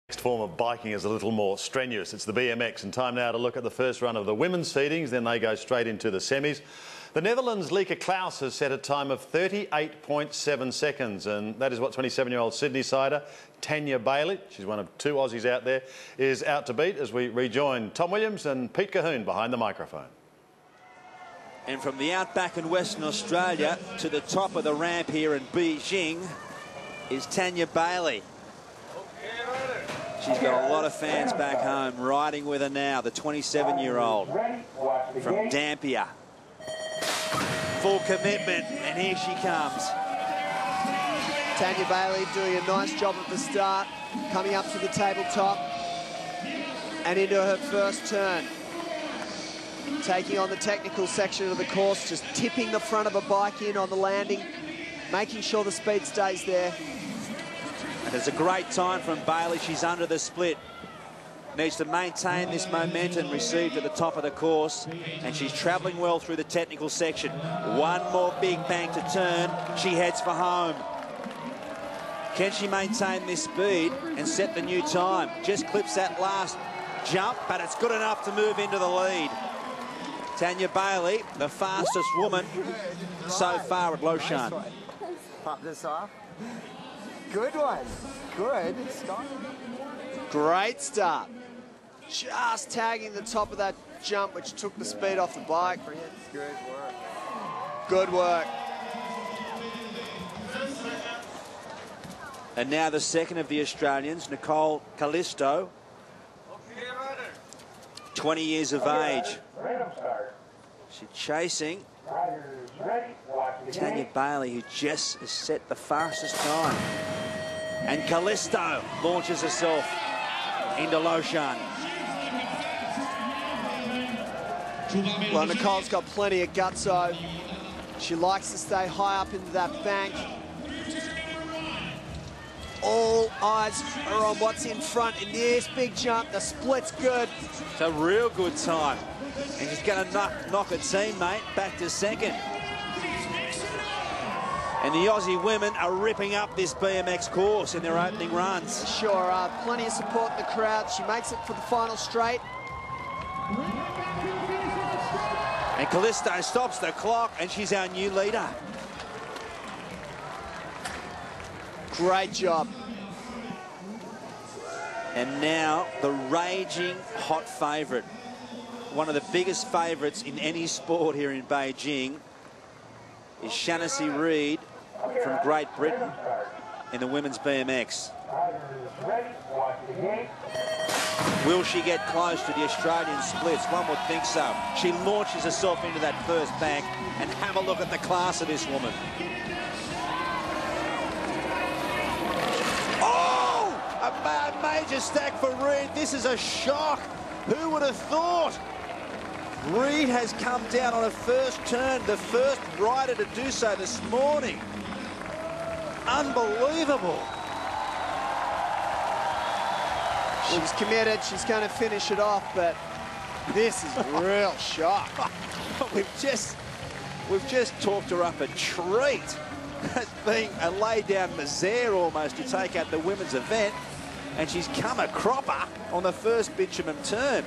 Next form of biking is a little more strenuous. It's the BMX, and time now to look at the first run of the women's seedings. Then they go straight into the semis. The Netherlands' Lieke Klaus has set a time of 38.7 seconds, and that is what 27-year-old Sydney-sider Tanya Bailey, she's one of two Aussies out there, is out to beat as we rejoin Tom Williams and Pete Cahoon behind the microphone. And from the outback in Western Australia to the top of the ramp here in Beijing is Tanya Bailey. She's got a lot of fans back home riding with her now, the 27-year-old from Dampier. Full commitment, and here she comes. Tanya Bailey doing a nice job at the start, coming up to the tabletop and into her first turn. Taking on the technical section of the course, just tipping the front of a bike in on the landing, making sure the speed stays there. And it's a great time from Bailey. She's under the split. Needs to maintain this momentum received at the top of the course. And she's travelling well through the technical section. One more big bank to turn. She heads for home. Can she maintain this speed and set the new time? Just clips that last jump, but it's good enough to move into the lead. Tanya Bailey, the fastest woman so far at Loshan. Pop this off. Good one. Good start. Great start. Just tagging the top of that jump, which took the speed off the bike. Good work. Good work. And now the second of the Australians, Nicole Callisto, 20 years of age. She's chasing Tanya Bailey, who just has set the fastest time. And Callisto launches herself into Loshan. Well, Nicole's got plenty of guts-o. She likes to stay high up into that bank. All eyes are on what's in front in this big jump. The split's good. It's a real good time. And she's going to knock her teammate back to second. And the Aussie women are ripping up this BMX course in their opening runs. Sure, plenty of support in the crowd. She makes it for the final straight. And Callisto stops the clock, and she's our new leader. Great job. And now the raging hot favourite. One of the biggest favourites in any sport here in Beijing is Shaughnessy Reid from Great Britain in the women's BMX. Will she get close to the Australian splits? One would think so. She launches herself into that first bank, and have a look at the class of this woman. Oh! A major stack for Reid. This is a shock. Who would have thought? Reid has come down on her first turn, the first rider to do so this morning. Unbelievable. She's committed, she's going to finish it off, but this is a real shock. We've just talked her up a treat as being a lay-down misère almost to take out the women's event, and she's come a cropper on the first bitumen turn.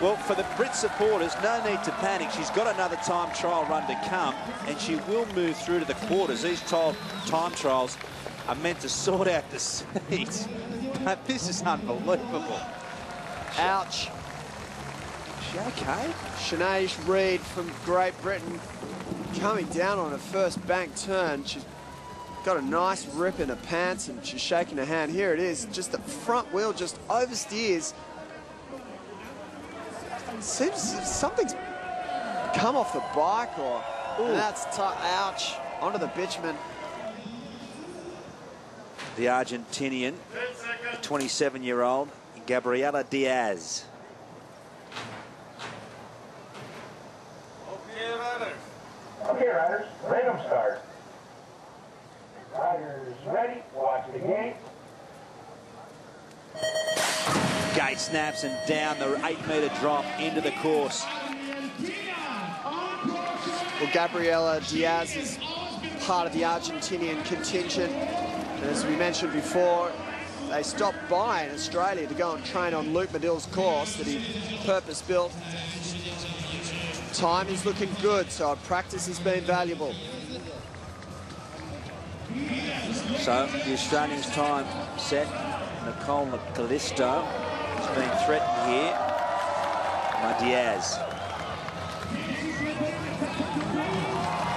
Well, for the Brit supporters, no need to panic. She's got another time trial run to come, and she will move through to the quarters. These time trials are meant to sort out the seats. But this is unbelievable. Ouch. Is she okay? Shaughnessy Reid from Great Britain coming down on her first bank turn. She's got a nice rip in her pants, and she's shaking her hand. Here it is. Just the front wheel just oversteers. Seems something's come off the bike, or that's tough. Ouch. Onto the bitumen. The Argentinian, the 27-year-old Gabriela Diaz. Okay, riders, random start. Riders ready, watch the game. Gate snaps and down the 8-metre drop into the course. Well, Gabriela Diaz is part of the Argentinian contingent. As we mentioned before, They stopped by in Australia to go and train on Luke Medill's course that he purpose-built. Time is looking good, so our practice has been valuable. So the Australians' time set. Nicole Callisto is being threatened here by Diaz.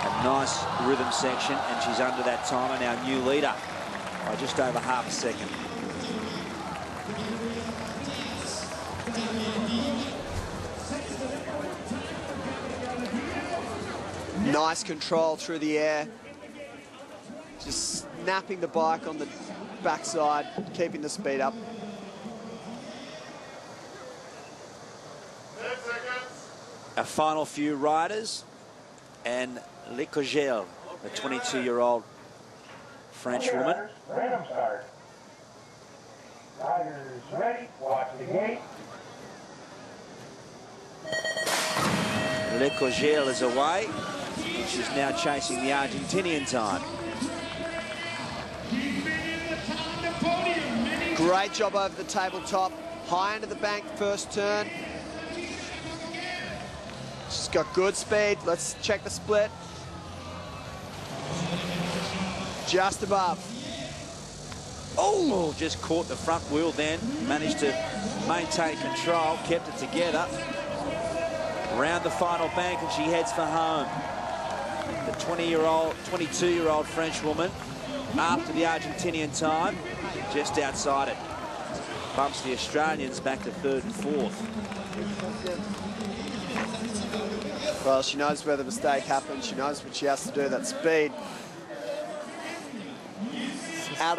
A nice rhythm section, and she's under that timer, now new leader, by just over half a second. Nice control through the air. Just snapping the bike on the backside, keeping the speed up. A final few riders, and Le Cogel, a 22-year-old French woman. Random start. Riders ready. Watch the gate. Le Cogel is away. She's now chasing the Argentinian time. Great job over the tabletop. High into the bank, first turn. She's got good speed. Let's check the split. Just above. Oh, just caught the front wheel then. Managed to maintain control, kept it together. Round the final bank, and she heads for home. The 22-year-old French woman, after the Argentinian time, just outside it. Bumps the Australians back to third and fourth. Well, she knows where the mistake happened. She knows what she has to do. That speed out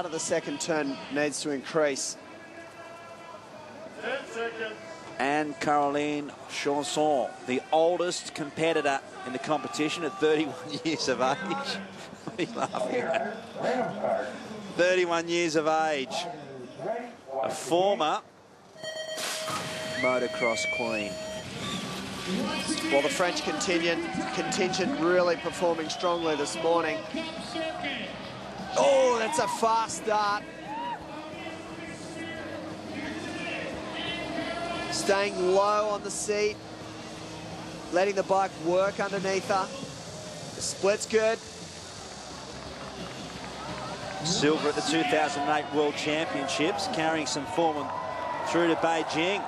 of the second turn needs to increase. 10 seconds. And Caroline Chanson, the oldest competitor in the competition at 31 years of age. What are you laughing at? Random start. 31 years of age. Ready. A former motocross queen. Well, the French contingent really performing strongly this morning. Oh, that's a fast start. Staying low on the seat, letting the bike work underneath her. The split's good. Silver at the 2008 World Championships, carrying some form through to Beijing.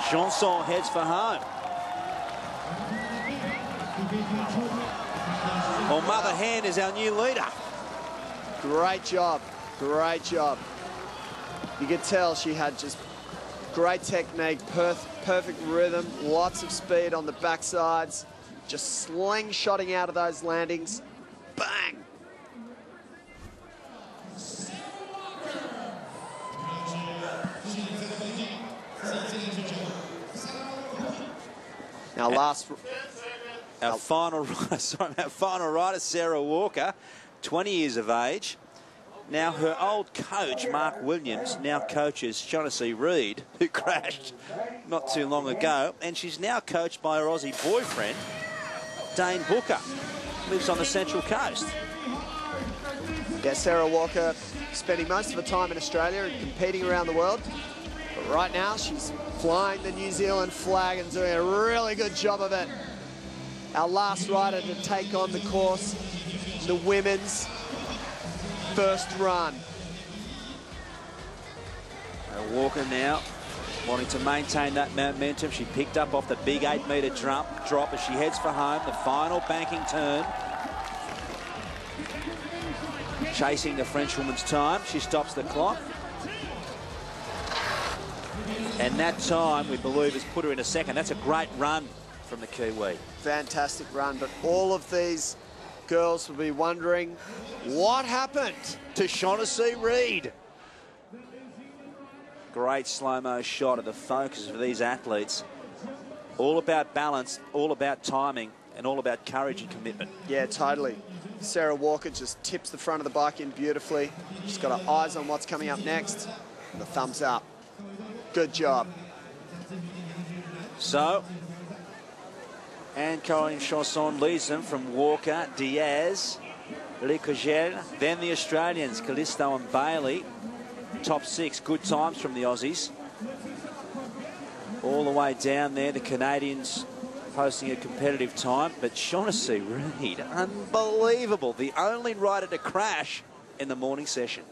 Chanson heads for home. Well, Mother Hen is our new leader. Great job, great job. You could tell she had just great technique, perfect rhythm, lots of speed on the backsides, just slingshotting out of those landings. Bang! Now Our final rider, Sarah Walker, 20 years of age. Now her old coach, Mark Williams, now coaches Shaughnessy Reid, who crashed not too long ago, and she's now coached by her Aussie boyfriend, Dane Booker, lives on the Central Coast. Yeah, Sarah Walker spending most of her time in Australia and competing around the world. But right now, she's flying the New Zealand flag and doing a really good job of it. Our last rider to take on the course, the women's first run. Walker now wanting to maintain that momentum. She picked up off the big 8-metre drop as she heads for home. The final banking turn. Chasing the Frenchwoman's time. She stops the clock. And that time, we believe, has put her in a second. That's a great run from the Kiwi. Fantastic run, but all of these girls will be wondering what happened To Shaughnessy Reid. Great slow-mo shot of the focus for these athletes. All about balance, all about timing, and all about courage and commitment. Yeah, totally. Sarah Walker just tips the front of the bike in beautifully. She's got her eyes on what's coming up next. And the thumbs up. Good job. So, and Caroline Chanson leads them from Walker, Diaz, Le Cogel, then the Australians, Callisto and Bailey. Top 6, good times from the Aussies. All the way down there, the Canadians posting a competitive time, but Shaughnessy Reid, unbelievable. The only rider to crash in the morning session.